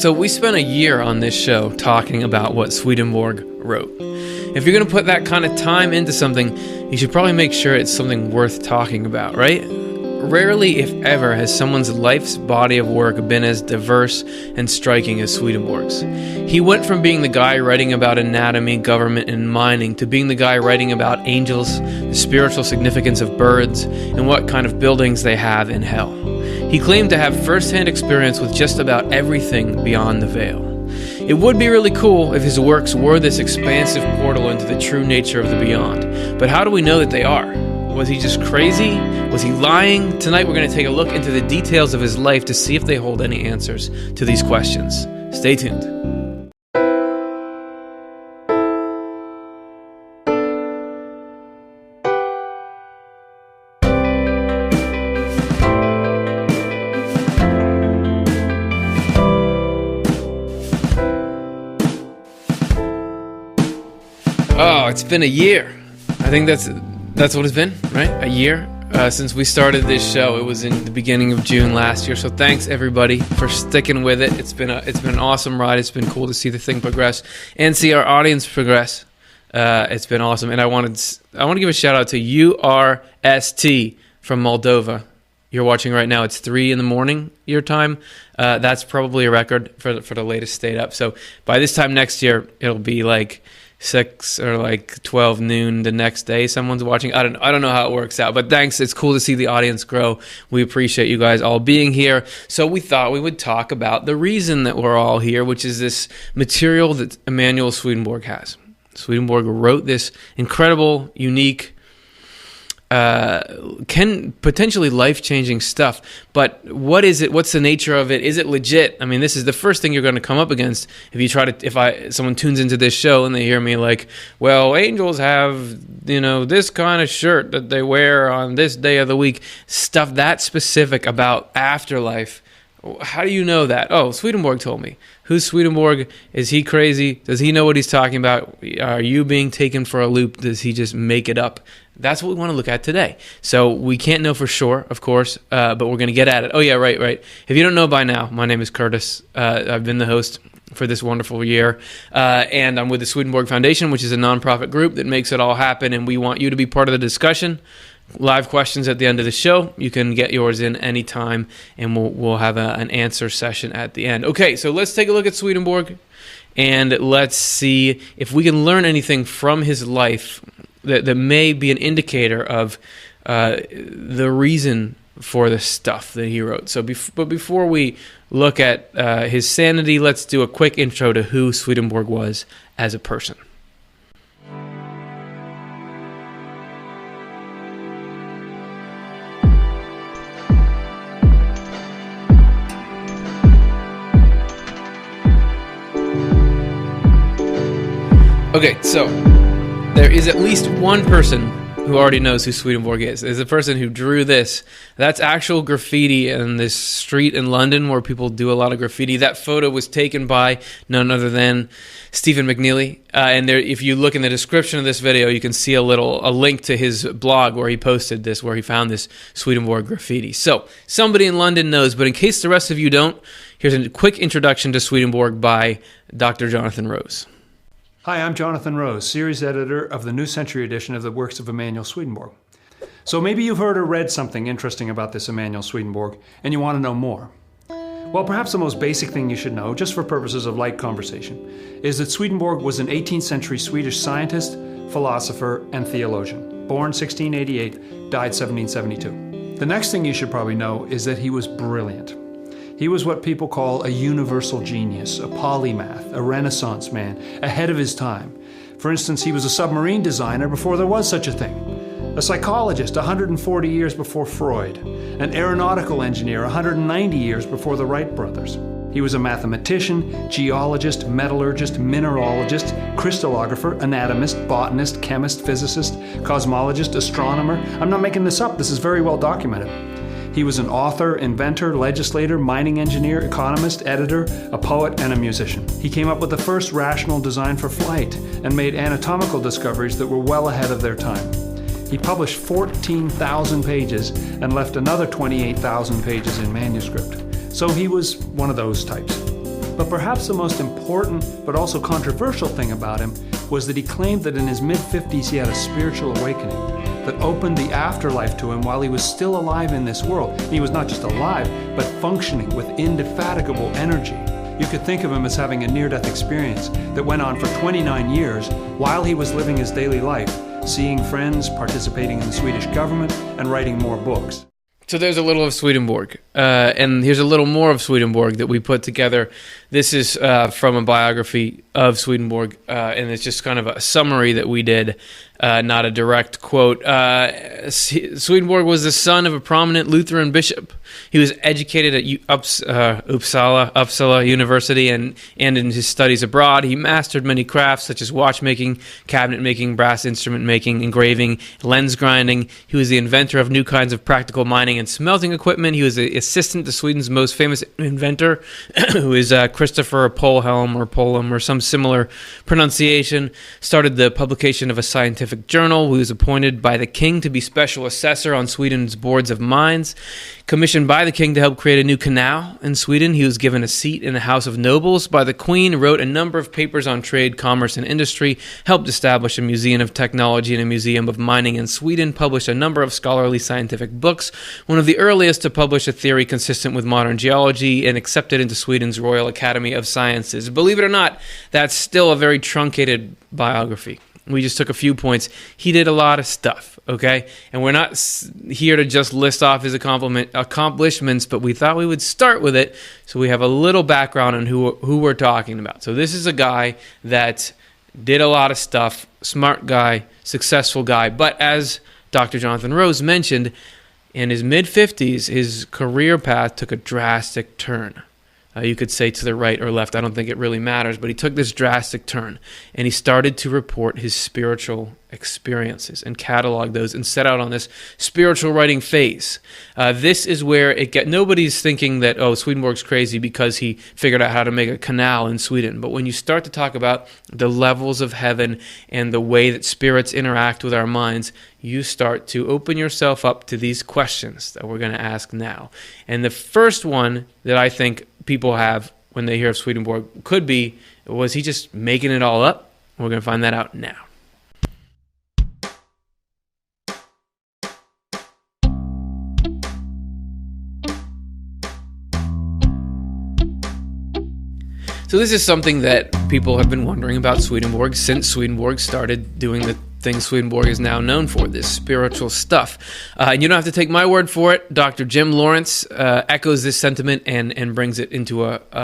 So we spent a year on this show talking about what Swedenborg wrote. If you're going to put that kind of time into something, you should probably make sure it's something worth talking about, right? Rarely, if ever, has someone's life's body of work been as diverse and striking as Swedenborg's. He went from being the guy writing about anatomy, government, and mining to being the guy writing about angels, the spiritual significance of birds, and what kind of buildings they have in hell. He claimed to have first-hand experience with just about everything beyond the veil. It would be really cool if his works were this expansive portal into the true nature of the beyond. But how do we know that they are? Was he just crazy? Was he lying? Tonight we're going to take a look into the details of his life to see if they hold any answers to these questions. Stay tuned. Oh, it's been a year. I think that's what it's been, right? A year since we started this show. It was in the beginning of June last year. So thanks everybody for sticking with it. It's been an awesome ride. It's been cool to see the thing progress and see our audience progress. It's been awesome, and I want to give a shout out to URST from Moldova. You're watching right now. It's 3 a.m. your time. That's probably a record for the latest state up. So by this time next year, it'll be like 6 or like 12 noon the next day someone's watching. I don't know how it works out, but thanks. It's cool to see the audience grow. We appreciate you guys all being here. So we thought we would talk about the reason that we're all here, which is this material that Emanuel Swedenborg has. Swedenborg wrote this incredible, unique, potentially life-changing stuff. But what is it? What's the nature of it? Is it legit? I mean, this is the first thing you're going to come up against if someone tunes into this show and they hear me like, well, angels have, this kind of shirt that they wear on this day of the week. Stuff that specific about afterlife. How do you know that? Oh, Swedenborg told me. Who's Swedenborg? Is he crazy? Does he know what he's talking about? Are you being taken for a loop? Does he just make it up? That's what we want to look at today. So we can't know for sure, of course, but we're going to get at it. Oh, yeah, right. If you don't know by now, my name is Curtis. I've been the host for this wonderful year, and I'm with the Swedenborg Foundation, which is a nonprofit group that makes it all happen, and we want you to be part of the discussion. Live questions at the end of the show. You can get yours in anytime, and we'll have an answer session at the end. Okay, so let's take a look at Swedenborg, and let's see if we can learn anything from his life that may be an indicator of the reason for the stuff that he wrote. But before we look at his sanity, let's do a quick intro to who Swedenborg was as a person. Okay, so there is at least one person who already knows who Swedenborg is. There's a person who drew this. That's actual graffiti in this street in London where people do a lot of graffiti. That photo was taken by none other than Stephen McNeely. And there, if you look in the description of this video, you can see a link to his blog where he posted this, where he found this Swedenborg graffiti. So somebody in London knows, but in case the rest of you don't, here's a quick introduction to Swedenborg by Dr. Jonathan Rose. Hi, I'm Jonathan Rose, series editor of the New Century edition of the works of Emanuel Swedenborg. So maybe you've heard or read something interesting about this Emanuel Swedenborg, and you want to know more. Well, perhaps the most basic thing you should know, just for purposes of light conversation, is that Swedenborg was an 18th century Swedish scientist, philosopher, and theologian. Born 1688, died 1772. The next thing you should probably know is that he was brilliant. He was what people call a universal genius, a polymath, a Renaissance man, ahead of his time. For instance, he was a submarine designer before there was such a thing, a psychologist 140 years before Freud, an aeronautical engineer 190 years before the Wright brothers. He was a mathematician, geologist, metallurgist, mineralogist, crystallographer, anatomist, botanist, chemist, physicist, cosmologist, astronomer. I'm not making this up, this is very well documented. He was an author, inventor, legislator, mining engineer, economist, editor, a poet, and a musician. He came up with the first rational design for flight and made anatomical discoveries that were well ahead of their time. He published 14,000 pages and left another 28,000 pages in manuscript. So he was one of those types. But perhaps the most important but also controversial thing about him was that he claimed that in his mid-50s he had a spiritual awakening that opened the afterlife to him while he was still alive in this world. He was not just alive, but functioning with indefatigable energy. You could think of him as having a near-death experience that went on for 29 years while he was living his daily life, seeing friends, participating in the Swedish government, and writing more books. So there's a little of Swedenborg, and here's a little more of Swedenborg that we put together. This is from a biography of Swedenborg, and it's just kind of a summary that we did, not a direct quote. Swedenborg was the son of a prominent Lutheran bishop. He was educated at Uppsala University, and in his studies abroad, he mastered many crafts such as watchmaking, cabinet making, brass instrument making, engraving, lens grinding. He was the inventor of new kinds of practical mining and smelting equipment. He was the assistant to Sweden's most famous inventor, who is Christopher Polhem or some similar pronunciation. Started the publication of a scientific journal. He was appointed by the king to be special assessor on Sweden's boards of mines. Commissioned by the king to help create a new canal in Sweden, he was given a seat in the House of Nobles by the Queen, wrote a number of papers on trade, commerce, and industry, helped establish a museum of technology and a museum of mining in Sweden, published a number of scholarly scientific books, one of the earliest to publish a theory consistent with modern geology, and accepted into Sweden's Royal Academy of Sciences. Believe it or not, that's still a very truncated biography. We just took a few points. He did a lot of stuff, okay? And we're not here to just list off his accomplishments, but we thought we would start with it so we have a little background on who we're talking about. So this is a guy that did a lot of stuff, smart guy, successful guy. But as Dr. Jonathan Rose mentioned, in his mid-50s, his career path took a drastic turn. You could say to the right or left. I don't think it really matters, but he took this drastic turn, and he started to report his spiritual experiences and catalog those and set out on this spiritual writing phase. This is where nobody's thinking that, Swedenborg's crazy because he figured out how to make a canal in Sweden. But when you start to talk about the levels of heaven and the way that spirits interact with our minds, you start to open yourself up to these questions that we're going to ask now. And the first one that I think people have when they hear of Swedenborg could be, was he just making it all up? We're going to find that out now. So this is something that people have been wondering about Swedenborg since Swedenborg started doing the thing Swedenborg is now known for, this spiritual stuff. And you don't have to take my word for it. Dr. Jim Lawrence echoes this sentiment and brings it into a